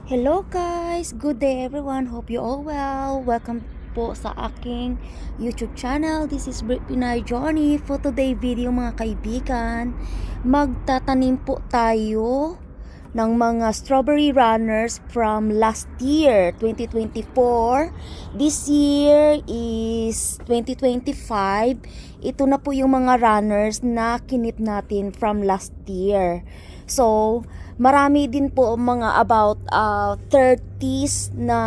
Hello guys! Good day everyone! Hope you all well. Welcome po sa aking YouTube channel. This is Brit Pinay Journey. For today video mga kaibigan, magtatanim po tayo ng mga strawberry runners from last year, 2024. This year is 2025. Ito na po yung mga runners na kinip natin from last year. So, marami din po mga about 30s na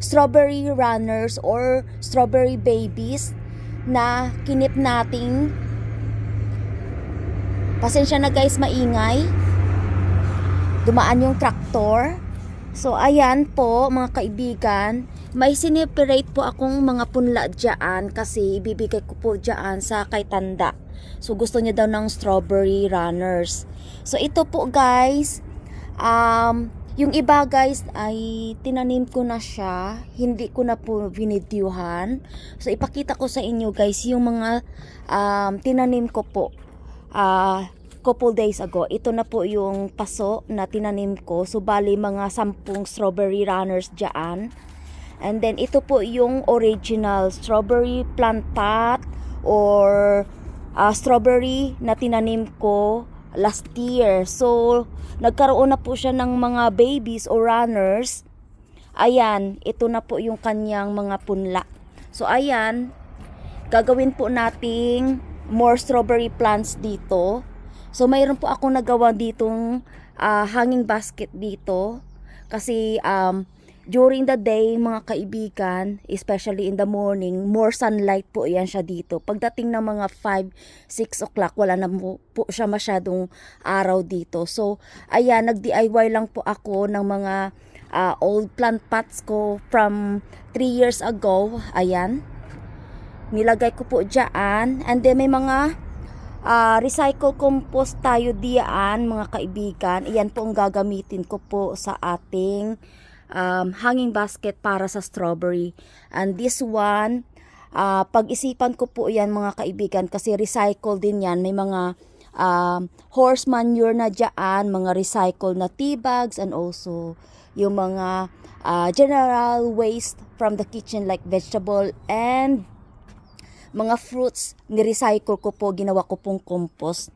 strawberry runners or strawberry babies na kinip nating. Pasensya na guys, maingay. Dumaan yung traktor. So, ayan po mga kaibigan. May sineperate po akong mga punla dyan kasi ibibigay ko po dyan sa kay Tanda. So, gusto niya daw ng strawberry runners. So, ito po guys. Yung iba guys ay tinanim ko na siya. Hindi ko na po vinidyuhan. So, ipakita ko sa inyo guys yung mga tinanim ko po. Couple days ago. Ito na po yung paso na tinanim ko. So, bali mga 10 strawberry runners dyan. And then, ito po yung original strawberry plant pot or strawberry na tinanim ko last year. So, nagkaroon na po siya ng mga babies or runners. Ayan, ito na po yung kanyang mga punla. So, ayan, gagawin po nating more strawberry plants dito. So, mayroon po akong nagawa ditong hanging basket dito. Kasi, during the day, mga kaibigan, especially in the morning, more sunlight po yan siya dito. Pagdating ng mga 5, 6 o'clock, wala na po siya masyadong araw dito. So, ayan, nag-DIY lang po ako ng mga old plant pots ko from 3 years ago. Ayan. Nilagay ko po dyan. And then, may mga recycle compost tayo diyan mga kaibigan. Iyan po ang gagamitin ko po sa ating hanging basket para sa strawberry. And this one, pag-isipan ko po yan mga kaibigan kasi recycle din yan. May mga horse manure na dyan, mga recycle na tea bags, and also yung mga general waste from the kitchen like vegetable and mga fruits, ni-recycle ko po, ginawa ko pong compost.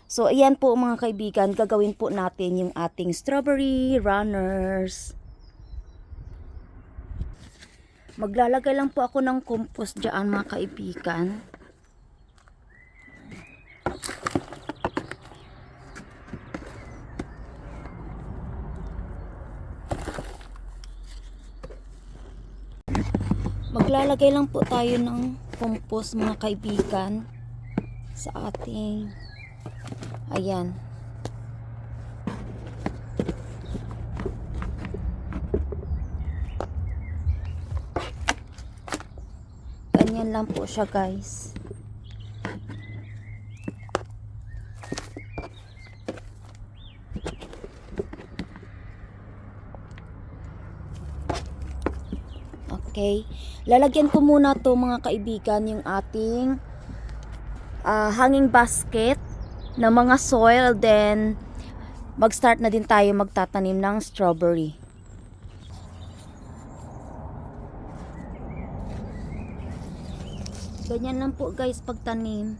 So, ayan po mga kaibigan, gagawin po natin yung ating strawberry runners. Maglalagay lang po ako ng compost dyan mga kaibigan. Maglalagay lang po tayo ng compost mga kaibigan sa ating ayan. Ganyan lang po siya guys. Okay, lalagyan ko muna to mga kaibigan yung ating hanging basket na mga soil, then mag-start na din tayo magtatanim ng strawberry. Ganyan lang po guys pagtanim.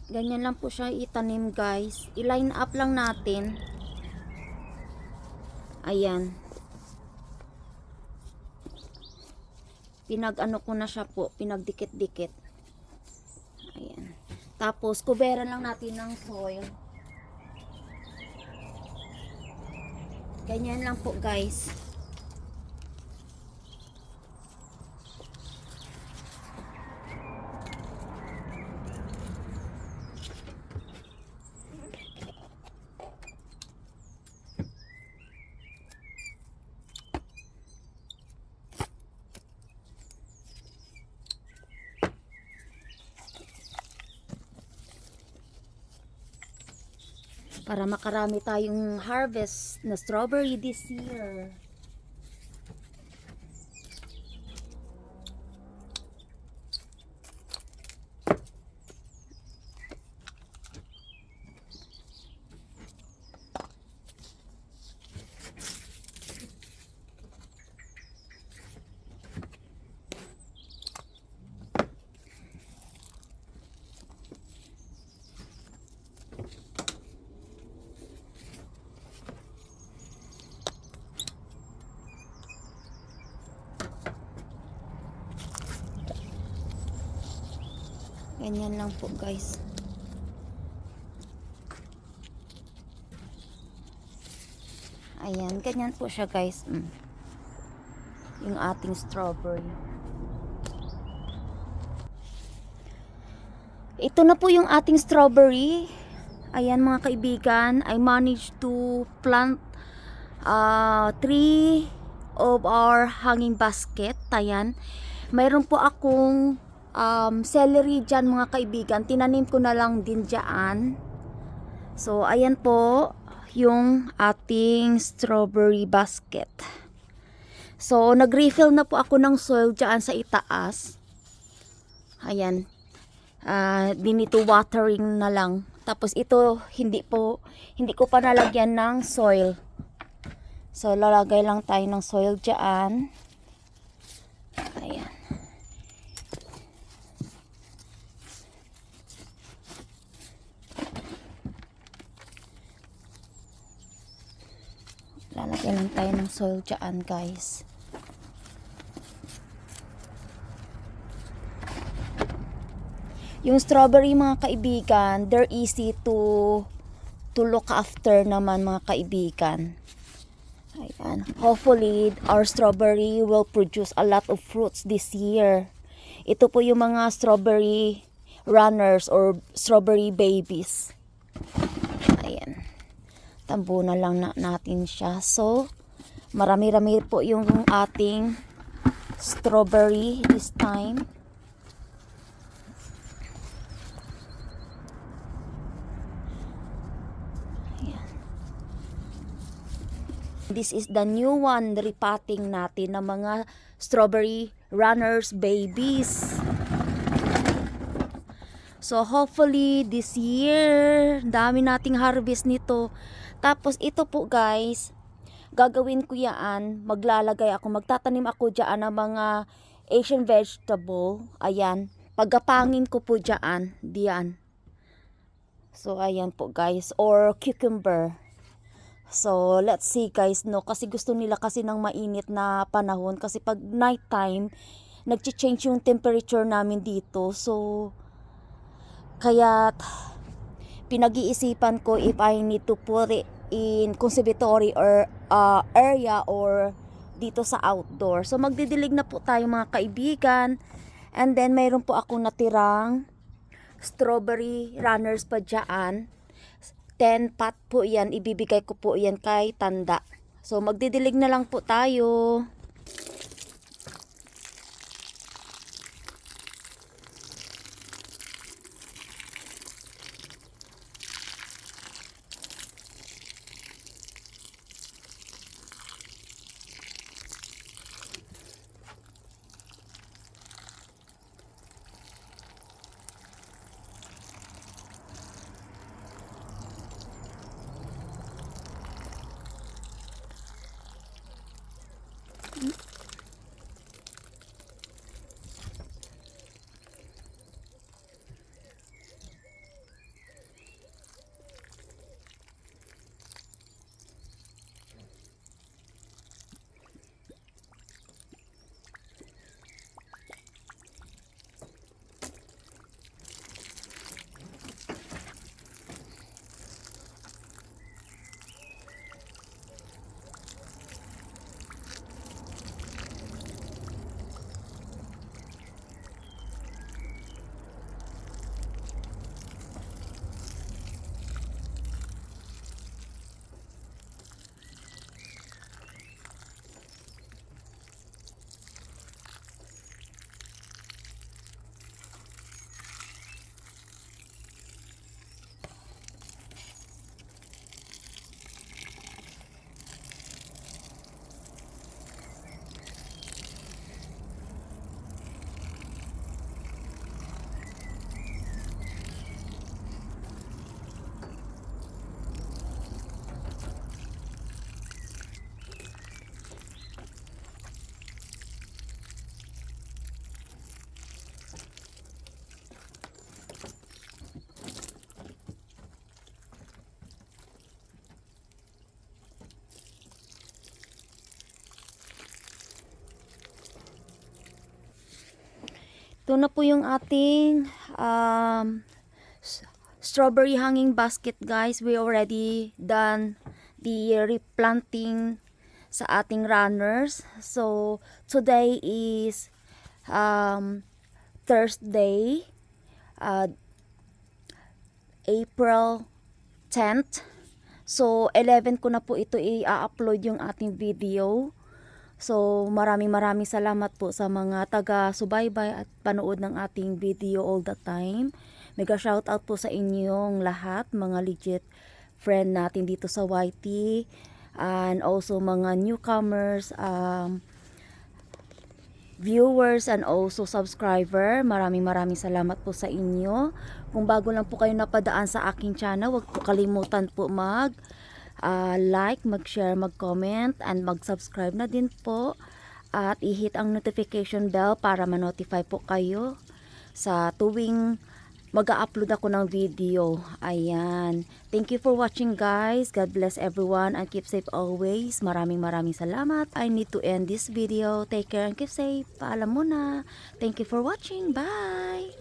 Ganyan lang po siya itanim guys. I-line up lang natin. Ayan. Pinag-ano ko na siya po. Pinagdikit-dikit. Ayan. Tapos, kuberan lang natin ng soil. Ganyan lang po guys. Para makarami tayong harvest na strawberry this year. Ganyan lang po guys. Ayan, ganyan po siya guys. Yung ating strawberry. Ito na po yung ating strawberry. Ayan mga kaibigan, I managed to plant 3 of our hanging basket. Ayan. Mayroon po akong celery dyan mga kaibigan, tinanim ko na lang din dyan. So ayan po yung ating strawberry basket. So nag-refill na po ako ng soil dyan sa itaas. Ayan, dinito watering na lang. Tapos ito hindi ko pa nalagyan ng soil. So lalagay lang tayo ng soil dyan. Ayan. Lalagyan lang tayo ng soil dyan guys. Yung strawberry mga kaibigan, they're easy to look after naman mga kaibigan. Ayan. Hopefully our strawberry will produce a lot of fruits this year. Ito po yung mga strawberry runners or strawberry babies. Ayan. Tambunan lang natin siya. So, marami-rami po yung ating strawberry this time. Ayan. This is the new one, repotting natin ng mga strawberry runners babies. So, hopefully this year, dami nating harvest nito. Tapos ito po guys, gagawin ko yan, magtatanim ako dyan ng mga Asian vegetable. Ayan, pagkapangin ko po dyan, diyan. So ayan po guys, or cucumber. So let's see guys, no, kasi gusto nila kasi ng mainit na panahon. Kasi pag night time, nag-change yung temperature namin dito. So, kaya pinag-iisipan ko if I need to put it in conservatory or area or dito sa outdoor. So magdidilig na po tayo mga kaibigan. And then mayroon po akong natirang strawberry runners pa dyan. 10 pot po yan. Ibibigay ko po yan kay Tanda. So magdidilig na lang po tayo. Ito na po yung ating strawberry hanging basket, guys. We already done the replanting sa ating runners. So, today is Thursday, April 10th. So, 11 ko na po ito i-upload yung ating video. So, maraming salamat po sa mga taga-subaybay at panood ng ating video all the time. Mega shoutout po sa inyong lahat, mga legit friend natin dito sa YT. And also mga newcomers, viewers and also subscriber. Maraming salamat po sa inyo. Kung bago lang po kayo napadaan sa aking channel, huwag po kalimutan po like, mag-share, mag-comment, and mag-subscribe na din po. At i-hit ang notification bell para ma-notify po kayo sa tuwing mag-upload ako ng video. Ayan. Thank you for watching, guys. God bless everyone and keep safe always. Maraming salamat. I need to end this video. Take care and keep safe. Paalam muna. Thank you for watching. Bye!